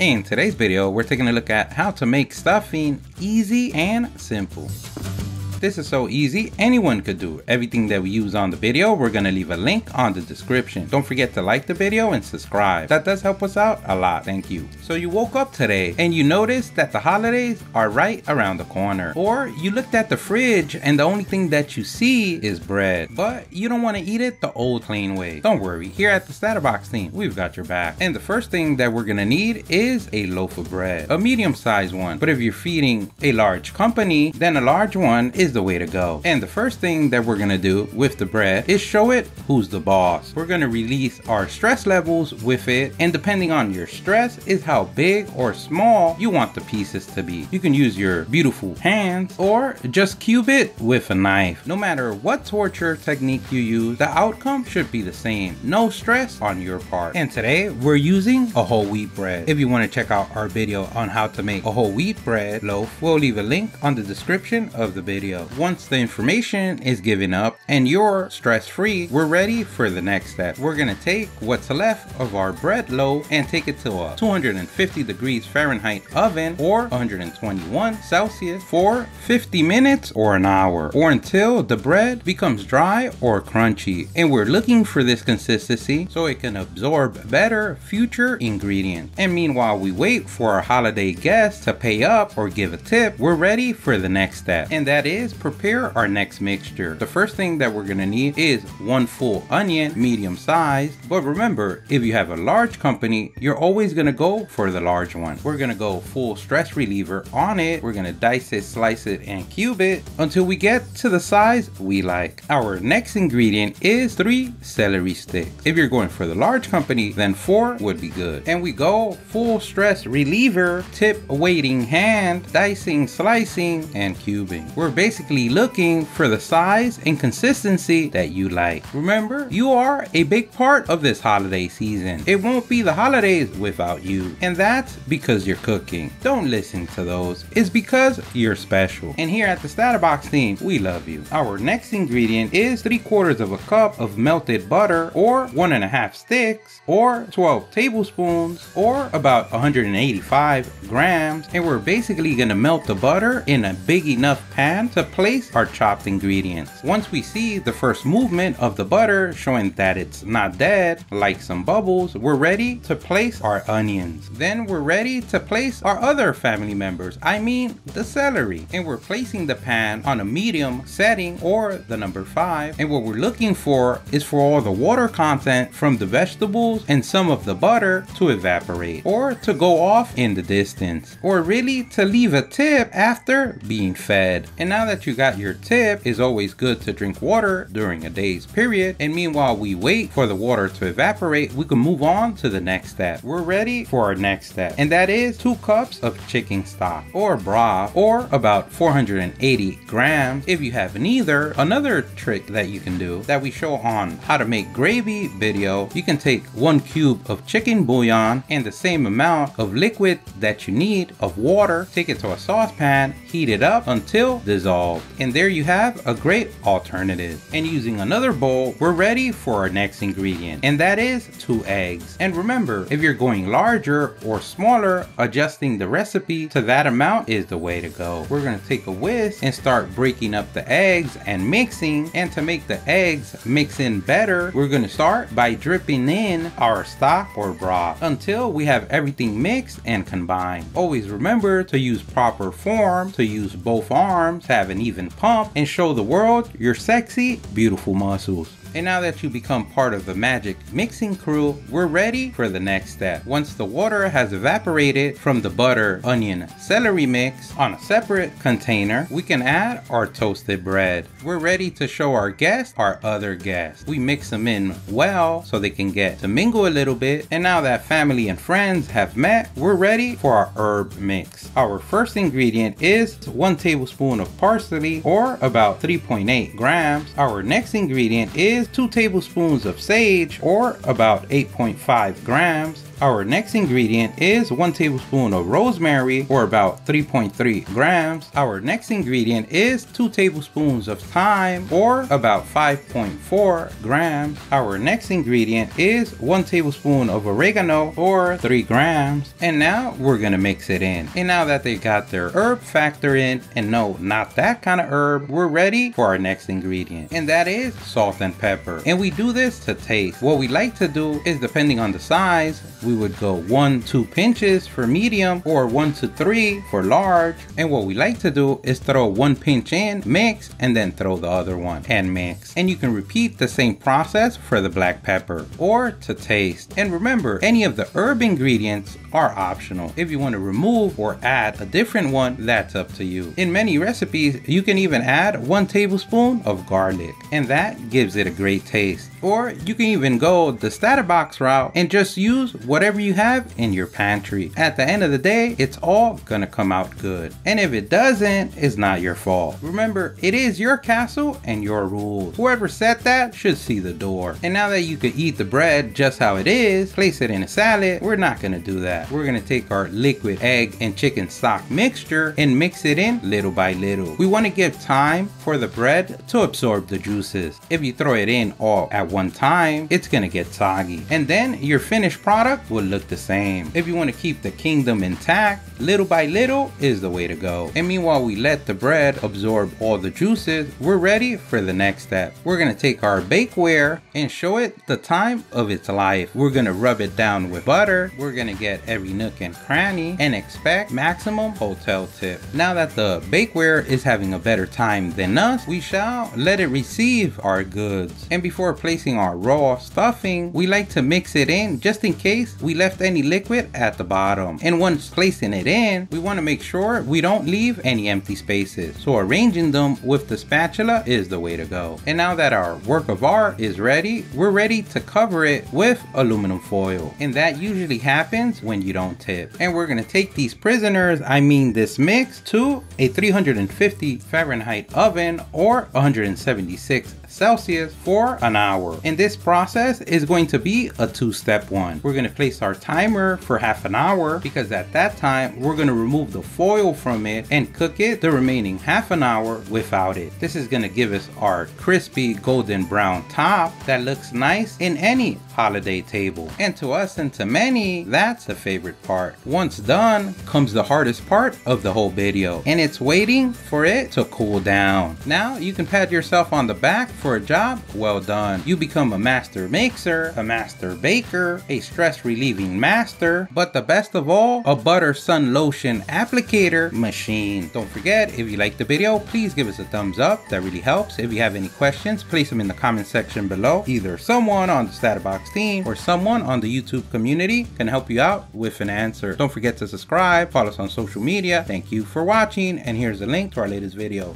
In today's video, we're taking a look at how to make stuffing easy and simple. This is so easy, anyone could do everything that we use on the video. We're gonna leave a link on the description. Don't forget to like the video and subscribe. That does help us out a lot, thank you. So you woke up today and you noticed that the holidays are right around the corner. Or you looked at the fridge and the only thing that you see is bread. But you don't wanna eat it the old plain way. Don't worry, here at the StatUpBox team, we've got your back. And the first thing that we're gonna need is a loaf of bread. A medium-sized one. But if you're feeding a large company, then a large one is the way to go. And the first thing that we're gonna do with the bread is show it who's the boss. We're gonna release our stress levels with it, and depending on your stress is how big or small you want the pieces to be. You can use your beautiful hands or just cube it with a knife. No matter what torture technique you use, the outcome should be the same. No stress on your part. And today we're using a whole wheat bread. If you want to check out our video on how to make a whole wheat bread loaf, we'll leave a link on the description of the video. Once the information is given up and you're stress-free, we're ready for the next step. We're gonna take what's left of our bread loaf and take it to a 250 degrees Fahrenheit oven or 121 Celsius for 50 minutes or an hour, or until the bread becomes dry or crunchy. And we're looking for this consistency so it can absorb better future ingredients. And meanwhile we wait for our holiday guests to pay up or give a tip, we're ready for the next step, and that is prepare our next mixture. The first thing that we're gonna need is one full onion, medium sized. But remember, if you have a large company, you're always gonna go for the large one. We're gonna go full stress reliever on it. We're gonna dice it, slice it, and cube it until we get to the size we like. Our next ingredient is 3 celery sticks. If you're going for the large company, then 4 would be good. And we go full stress reliever, tip weighting hand, dicing, slicing, and cubing. We're basically looking for the size and consistency that you like. Remember, you are a big part of this holiday season. It won't be the holidays without you, and that's because you're cooking. Don't listen to those. It's because you're special. And here at the StatUpBox team, we love you. Our next ingredient is 3/4 of a cup of melted butter, or 1.5 sticks, or 12 tablespoons, or about 185 grams. And we're basically gonna melt the butter in a big enough pan to place our chopped ingredients. Once we see the first movement of the butter showing that it's not dead, like some bubbles, we're ready to place our onions. Then we're ready to place our other family members, I mean the celery. And we're placing the pan on a medium setting, or the number 5. And what we're looking for is for all the water content from the vegetables and some of the butter to evaporate, or to go off in the distance, or really to leave a tip after being fed. And now that you got your tip, it's always good to drink water during a day's period. And meanwhile we wait for the water to evaporate, we can move on to the next step. We're ready for our next step, and that is 2 cups of chicken stock or broth, or about 480 grams if you have neither. Another trick that you can do that we show on how to make gravy video, you can take 1 cube of chicken bouillon and the same amount of liquid that you need of water, take it to a saucepan, heat it up until dissolved, and there you have a great alternative. And using another bowl, we're ready for our next ingredient, and that is 2 eggs. And remember, if you're going larger or smaller, adjusting the recipe to that amount is the way to go. We're gonna take a whisk and start breaking up the eggs and mixing. And to make the eggs mix in better, we're gonna start by dripping in our stock or broth until we have everything mixed and combined. Always remember to use proper form, to use both arms, to have an even pump, and show the world your sexy, beautiful muscles. And now that you become part of the magic mixing crew, we're ready for the next step. Once the water has evaporated from the butter, onion, celery mix on a separate container, we can add our toasted bread. We're ready to show our guests our other guests. We mix them in well so they can get to mingle a little bit. And now that family and friends have met, we're ready for our herb mix. Our first ingredient is 1 tablespoon of parsley, or about 3.8 grams. Our next ingredient is 2 tablespoons of sage, or about 8.5 grams. Our next ingredient is 1 tablespoon of rosemary, or about 3.3 grams. Our next ingredient is 2 tablespoons of thyme, or about 5.4 grams. Our next ingredient is 1 tablespoon of oregano, or 3 grams. And now we're gonna mix it in. And now that they got their herb factor in, and no, not that kind of herb, we're ready for our next ingredient, and that is salt and pepper. And we do this to taste. What we like to do is, depending on the size, we would go 1-2 pinches for medium, or 1-3 for large. And what we like to do is throw 1 pinch in, mix, and then throw the other one and mix. And you can repeat the same process for the black pepper, or to taste. And remember, any of the herb ingredients are optional. If you want to remove or add a different one, that's up to you. In many recipes, you can even add 1 tablespoon of garlic, and that gives it a great taste. Or you can even go the StatUpBox route and just use whatever you have in your pantry. At the end of the day, it's all gonna come out good. And if it doesn't, it's not your fault. Remember, it is your castle and your rules. Whoever said that should see the door. And now that you can eat the bread just how it is, place it in a salad, we're not gonna do that. We're gonna take our liquid egg and chicken stock mixture and mix it in little by little. We wanna give time for the bread to absorb the juices. If you throw it in all at one time, it's gonna get soggy, and then your finished product will look the same. If you want to keep the kingdom intact, little by little is the way to go. And meanwhile we let the bread absorb all the juices, we're ready for the next step. We're gonna take our bakeware and show it the time of its life. We're gonna rub it down with butter. We're gonna get every nook and cranny and expect maximum hotel tip. Now that the bakeware is having a better time than us, we shall let it receive our goods. And before placing our raw stuffing, we like to mix it in just in case we left any liquid at the bottom. And once placing it in, we want to make sure we don't leave any empty spaces. So arranging them with the spatula is the way to go. And now that our work of art is ready, we're ready to cover it with aluminum foil. And that usually happens when you don't tip. And we're going to take these prisoners, I mean this mix, to a 350 Fahrenheit oven, or 176 Celsius, for an hour. And this process is going to be a 2-step one. We're going to place our timer for half an hour, because at that time we're going to remove the foil from it and cook it the remaining half an hour without it. This is going to give us our crispy golden brown top that looks nice in any holiday table. And to us and to many, that's a favorite part. Once done comes the hardest part of the whole video, and it's waiting for it to cool down. Now you can pat yourself on the back for a job well done. You become a master mixer, a master baker, a stress relieving master, but the best of all, a butter sun lotion applicator machine. Don't forget, if you liked the video, please give us a thumbs up. That really helps. If you have any questions, place them in the comment section below. Either someone on the StatUpBox team or someone on the YouTube community can help you out with an answer. Don't forget to subscribe, follow us on social media. Thank you for watching, and here's a link to our latest video.